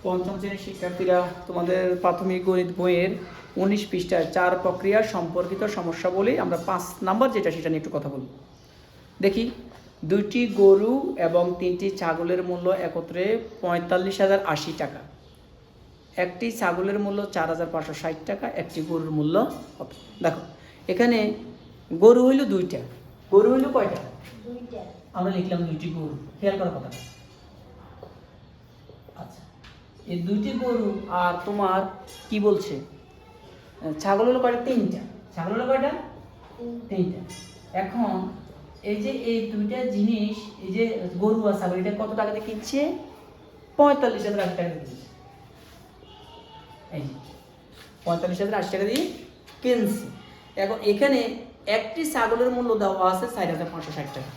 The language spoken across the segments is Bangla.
পঞ্চম শ্রেণীর শিক্ষার্থীরা, তোমাদের প্রাথমিক গণিত বইয়ের 19 পৃষ্ঠায় 4 প্রক্রিয়া সম্পর্কিত সমস্যা বলি আমরা 5 নাম্বার যেটা সেটা নিয়ে একটু কথা বলব। দেখি, 2টি গরু এবং 3টি ছাগলের মূল্য একত্রে 45,080 টাকা। একটি ছাগলের মূল্য 4,560 টাকা, একটি গরুর মূল্য কত? দেখো, এখানে গরু হইল 2টা। গরু হইল কয়টা? 2টা। আমরা লিখলাম 2টি গরু। খেয়াল করার কথা। আচ্ছা, এই 2টি গরু আর তোমার কি বলছে, ছাগল হলো কয়টা? 3টা। ছাগল হলো কয়টা? 3টা। এখন এই যে এই 2টা জিনিস, এই যে গরু আর ছাগল, এটা কত টাকাতে কিনছে? 45,080 টাকা দিয়ে কিনছে। এই যে 45,080 টাকা দিয়ে কিনছে। এখন এখানে একটি ছাগলের মূল্য দেওয়া আছে 4,560 টাকা।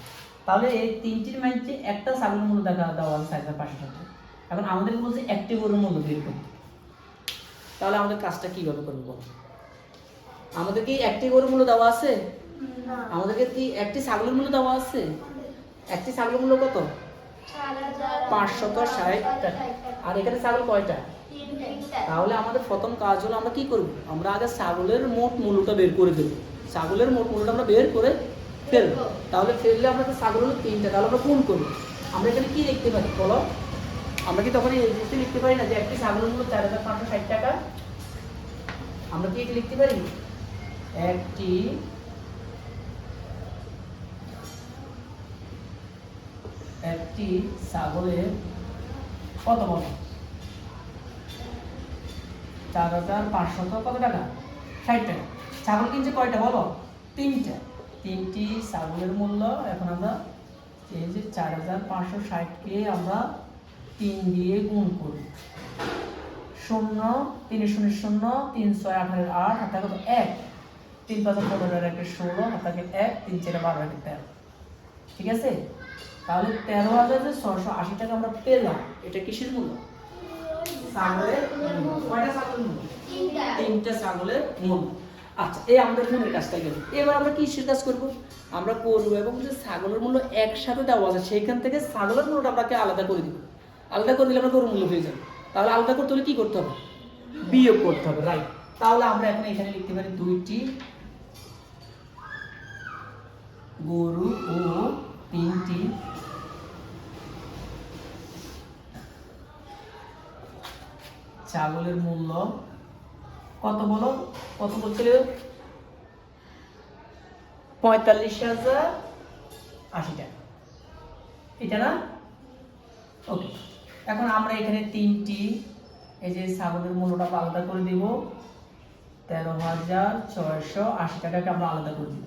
তাহলে এই 3টির মধ্যে একটা ছাগলের মূল্য দেওয়া আছে 4,560 টাকা। এখন আমাদের বলছে একটি গরুর মূল্য বের করতে। তাহলে আমাদের কাজটা কিভাবে করবো বলো? আমাদের কি একটি গরুর মূল্য দেওয়া আছে? আমাদেরকে কি একটি ছাগলের মূল্য দেওয়া আছে? একটি ছাগলের মূল্য কত? 560 টাকা। আর এখানে ছাগল কয়টা? 3টা। তাহলে আমাদের প্রথম কাজ হলো আমরা কি করব? আমরা আগে ছাগলের মোট মূল্যটা বের করে দেব। ছাগলের মোট মূল্যটা আমরা বের করে ফেলবো। তাহলে ফেললে আমরা তো ছাগল হলো 3টা, তাহলে আমরা গুণ করব। আমরা এখানে কি লিখতে পারি বলো? আমরা কি তখন এই জিনিসটা লিখতে পারি না যে একটি ছাগলের মূল্য 4,560 টাকা? আমরা কি এটা লিখতে পারি? একটি ছাগলের কত বলো? 4,500 কত টাকা? 60 টাকা। ছাগল কিনছে কয়টা বলো? 3টা। 3টি ছাগলের মূল্য এখন আমরা এই যে 4,560 কে আমরা 3 দিয়ে গুণ করি। 0 3 0 0 3 6 18 8 হাতে কত? 1 3 5 15 1 16 হাতে 1 3 4 12 13। ঠিক আছে? তাহলে 13,680 টাকা আমরা পেলাম। এটা কিসের মূল্য? ছাগলের মূল্য। কয়টা ছাগলের মূল্য? 3টা ছাগলের মূল্য। আচ্ছা, এই আমাদের গুণের কাজটা গেল। এবার আমরা কিসের কাজ করব? আমরা গরু এবং যে ছাগলের মূল্য একসাথে দেওয়া আছে সেইখান থেকে ছাগলের মূল্যটা আপনাকে আলাদা করে দিব। আলাদা করে দিলে আমরা গরুর মূল্য পেয়ে যাবো। তাহলে আলাদা করতে হলে কি করতে হবে? বিয়োগ করতে হবে, রাইট? তাহলে আমরা এখন এখানে লিখতে পারি 2টি গরু ও 3টি ছাগলের মূল্য কত বলো? কত বলছিল? 45,080 টাকা। এটা না? ওকে। এখন আমরা এখানে 3টি এই যে ছাগলের মূল্যটা আলাদা করে দিব। 13,680 টাকাকে আমরা আলাদা করে দিব।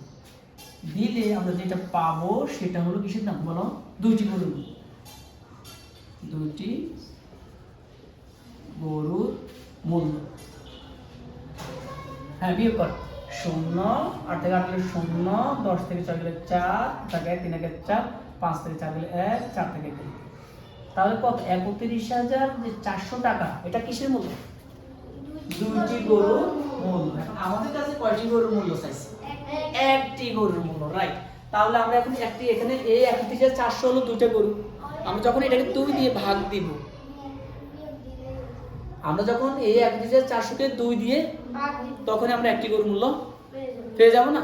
দিলে আমরা যেটা পাবো সেটা হলো কিসের নাম বলো? 2টি গরুর মূল্য। 2টি গরুর মূল্য। হ্যাঁ, বিয়োগ কর। 0 8 থেকে 8 গেলে 0, 10 থেকে 6 গেলে 4, 1 3 থেকে 4, 5 থেকে 4 গেলে 1, 4 থেকে 2। তাহলে কত? 31,400 টাকা। এটা কিসের মূল্য? 2টি গরুর মূল্য। এখন আমাদের কাছে কয়টি গরুর মূল্য চাইছে? একটি গরুর মূল্য, রাইট? তাহলে আমরা এখন একটি এখানে এই 31,400 হলো 2টা গরু। আমরা যখন এটাকে 2 দিয়ে ভাগ দিব, আমরা যখন এই 31,400 কে 2 দিয়ে তখন আমরা একটি গরুর মূল্য পেয়ে যাব না?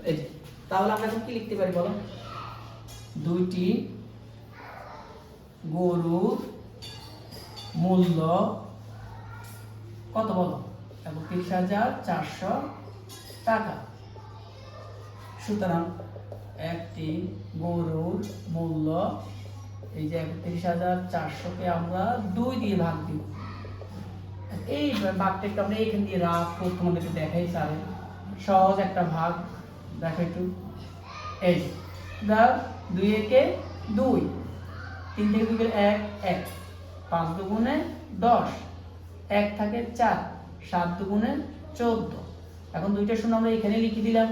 এই যে, তাহলে আমরা এখন কি লিখতে পারি বলো? 2টি গরুর মূল্য কত বলো? 31,400 টাকা। সুতরাং একটি গরুর মূল্য এই যে 31,400-কে আমরা 2 দিয়ে ভাগ দিব। এই ভাগটা একটু আমরা এইখান দিয়ে রাখবো, তোমাদেরকে দেখাই স্যার। সহজ একটা ভাগ দেখো একটু। এই দা 2 একে 2, 3 থেকে 2 গেলে 1 1, 5 দুগুণে 10, 1 থাকে 4, 7 দুগুণে 14। এখন 2টা শূন্য আমরা এখানে লিখে দিলাম,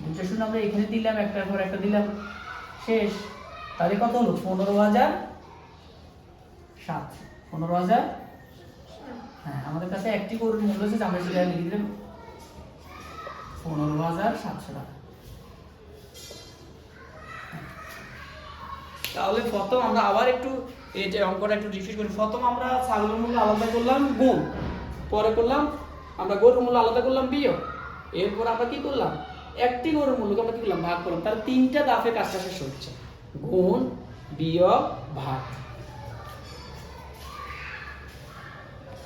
2টা শূন্য আমরা এখানে দিলাম, একটার পর একটা দিলাম, শেষ। তাহলে কত হলো? 15,007। 15,000। হ্যাঁ, আমাদের কাছে একটি গরুর মূল্য আছে, আমরা সেটা লিখে দিলাম 15,700 টাকা। তাহলে প্রথম আমরা আবার একটু এই যে অঙ্কটা একটু রিপিট করি। প্রথম আমরা ছাগলের মূল্য আলাদা করলাম গুণ, পরে করলাম আমরা গরুর মূল্য আলাদা করলাম বিয়োগ, এরপর আমরা কি করলাম একটি গরুর মূল্যকে আমরা কি করলাম ভাগ করলাম। তার তিনটা ধাপে কাজটা শেষ হচ্ছে, গুণ বিয়োগ ভাগ।